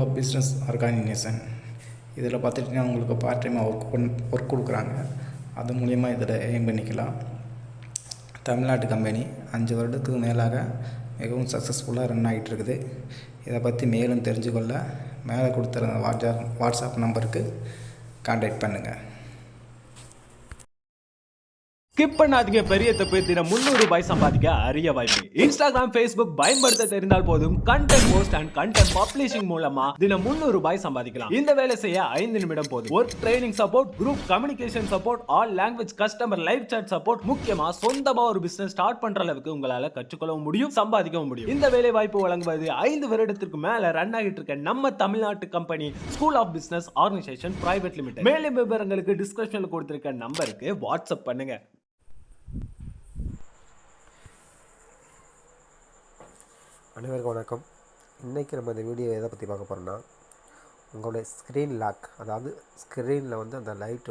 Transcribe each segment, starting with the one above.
Of business organisation. இதில் பார்த்துட்டிங்கன்னா உங்களுக்கு பார்ட் டைமாக ஒர்க் கொடுக்குறாங்க. அது மூலிமா இதில் எய்ம் பண்ணிக்கலாம். தமிழ்நாட்டு கம்பெனி 5 வருடத்துக்கு மேலாக மிகவும் சக்ஸஸ்ஃபுல்லாக ரன் ஆகிட்டு இருக்குது. இதை பற்றி மேலும் தெரிஞ்சுக்கொள்ள மேலே கொடுத்துருந்த வாட்ஸ்அப் நம்பருக்கு கான்டாக்ட் பண்ணுங்கள். ஸ்கிப் பண்ணாதீங்க, பெரிய தப்பு. தினம் 300 ரூபாய் சம்பாதிக்க அரிய வாய்ப்பு. இன்ஸ்டாகிராம், ஃபேஸ்புக் பயன்படுத்த தெரிந்தால் போதும். Content post and content publishing மூலமா தினம் 300 ரூபாய் சம்பாதிக்கலாம். இந்த வேலை செய்ய 5 நிமிடம் போதும். Work training support, group communication support, all language customer live chat support, முக்கியமா சொந்தமா ஒரு பிசினஸ் ஸ்டார்ட் பண்ற அளவுக்கு உங்களால கற்றுக்கொள்ளவும் முடியும், சம்பாதிக்கவும் முடியும். இந்த வேலை வாய்ப்பு வழங்குவது 5 வருடத்திற்கு மேல ரன் ஆகிட்டு இருக்க நம்ம தமிழ்நாட்டு company school of business organisation private limited. மேலும் விவரங்களுக்கு டிஸ்கிரிப்ஷன்ல கொடுத்திருக்க நம்பருக்கு வாட்ஸ்அப் பண்ணுங்க. அனைவருக்கும் வணக்கம். இன்றைக்கி நம்ம இந்த வீடியோ எதை பற்றி பார்க்க போகிறோம்னா, உங்களுடைய ஸ்க்ரீன் லாக், அதாவது ஸ்க்ரீனில் அந்த லைட்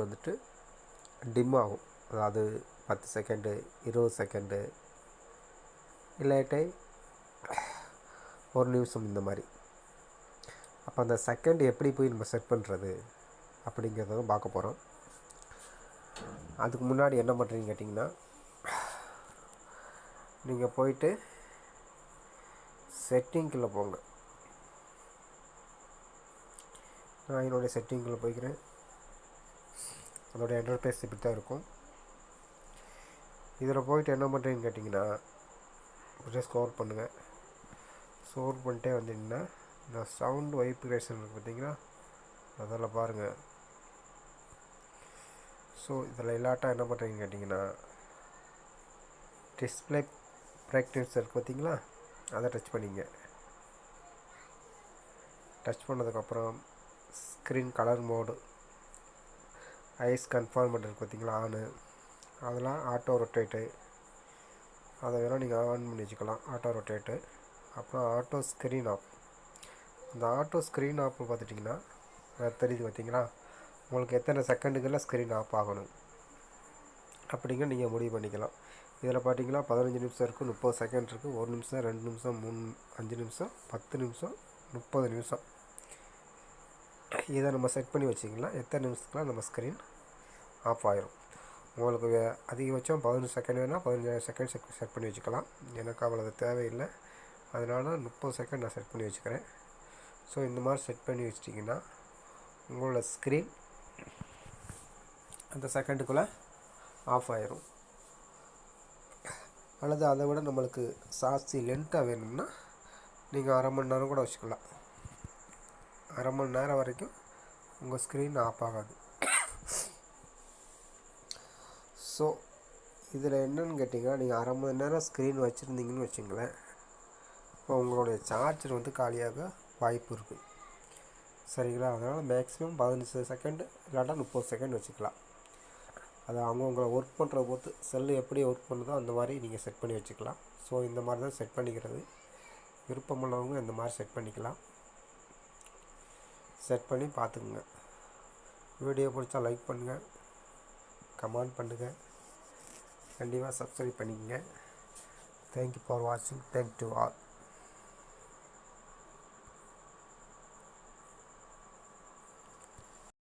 டிம் ஆகும். அதாவது 10 செகண்டு, 20 செகண்டு, இல்லாட்டி 1 நிமிஷம் இந்த மாதிரி. அப்போ அந்த செகண்ட் எப்படி போய் நம்ம செட் பண்ணுறது அப்படிங்கிறத தான் பார்க்க போகிறோம். அதுக்கு முன்னாடி என்ன பண்ணுறீங்கன்னு கேட்டிங்கன்னா, நீங்கள் போயிட்டு செட்டிங்கில் போங்க. நான் என்னுடைய செட்டிங்கில் போய்க்கிறேன். அதோடய இன்டர்ஃபேஸ் இப்படி தான் இருக்கும். இதில் போயிட்டு என்ன பண்ணுறீங்கன்னு கேட்டிங்கன்னா, கொஞ்சம் ஸ்க்ரோல் பண்ணுங்கள். ஸ்க்ரோல் பண்ணிட்டே வந்தீங்கன்னா இந்த சவுண்ட் வைப்ரேஷன் இருக்குது பார்த்தீங்களா, அதில் பாருங்கள். ஸோ இதில் இல்லாட்டா என்ன பண்ணுறீங்கன்னு கேட்டிங்கன்னா, டிஸ்பிளே பிரைட்னஸ் இருக்குது பார்த்தீங்களா, அதை டச் பண்ணிங்க. டச் பண்ணதுக்கப்புறம் ஸ்க்ரீன் கலர் மோடு, ஐஸ் கன்ஃபார்மெண்ட் இருக்குது பார்த்தீங்களா, ஆனு, அதெல்லாம் ஆட்டோ ரொட்டேட்டு, அதை வேணால் நீங்கள் ஆன் பண்ணி வச்சுக்கலாம், ஆட்டோ ரொட்டேட்டு. அப்புறம் ஆட்டோ ஸ்க்ரீன் ஆஃப். இந்த ஆட்டோ ஸ்க்ரீன் ஆஃப் பார்த்துட்டிங்கன்னா தெரியுது பார்த்தீங்களா, உங்களுக்கு எத்தனை செகண்டுகளில் ஸ்க்ரீன் ஆஃப் ஆகணும் அப்படிங்க நீங்கள் முடிவு பண்ணிக்கலாம். இதில் பார்த்தீங்கன்னா 15 நிமிஷம் இருக்குது, 30 செகண்ட் இருக்குது, 1 நிமிஷம், 2 நிமிஷம், 3, 5 நிமிஷம், 10 நிமிஷம், 30 நிமிஷம். இதை நம்ம செட் பண்ணி வச்சிக்கலாம். எத்தனை நிமிஷத்துக்குலாம் நம்ம ஸ்க்ரீன் ஆஃப் ஆயிரும். உங்களுக்கு அதிகபட்சம் 15 செகண்ட் வேணால் 15 செகண்ட் செட் பண்ணி வச்சுக்கலாம். எனக்கு அவ்வளோ தேவையில்லை, அதனால் 30 செகண்ட் நான் செட் பண்ணி வச்சுக்கிறேன். ஸோ இந்த மாதிரி செட் பண்ணி வச்சிட்டிங்கன்னா உங்களோட ஸ்க்ரீன் அந்த செகண்டுக்குள்ளே ஆஃப் ஆயிரும். அல்லது அதை விட நம்மளுக்கு சாட்சி லென்த்தாக வேணும்னா நீங்கள் அரை மணி நேரம் கூட வச்சுக்கலாம். அரை மணி நேரம் வரைக்கும் உங்கள் ஸ்க்ரீன் ஆஃப் ஆகாது. ஸோ இதில் என்னென்னு கேட்டிங்கன்னா, நீங்கள் அரை மணி நேரம் ஸ்க்ரீன் வச்சுருந்தீங்கன்னு வச்சுங்களேன், இப்போ உங்களுடைய சார்ஜர் காலியாக வாய்ப்பு இருக்குது. சரிங்களா? அதனால் மேக்ஸிமம் 15 செகண்டு இல்லாட்டா 30 செகண்ட் வச்சுக்கலாம். அது அவங்கவுங்களை ஒர்க் பண்ணுற பொறுத்து, செல்லு எப்படி ஒர்க் பண்ணுதோ அந்த மாதிரி நீங்கள் செட் பண்ணி வச்சுக்கலாம். ஸோ இந்த மாதிரி தான் செட் பண்ணிக்கிறது. விருப்பமுள்ளவங்க இந்த மாதிரி செட் பண்ணிக்கலாம். செட் பண்ணி பார்த்துக்குங்க. வீடியோ பிடிச்சா லைக் பண்ணுங்கள், கமெண்ட் பண்ணுங்கள், கண்டிப்பாக சப்ஸ்கிரைப் பண்ணிக்கங்க. தேங்க்யூ ஃபார் வாட்சிங். Thank to all.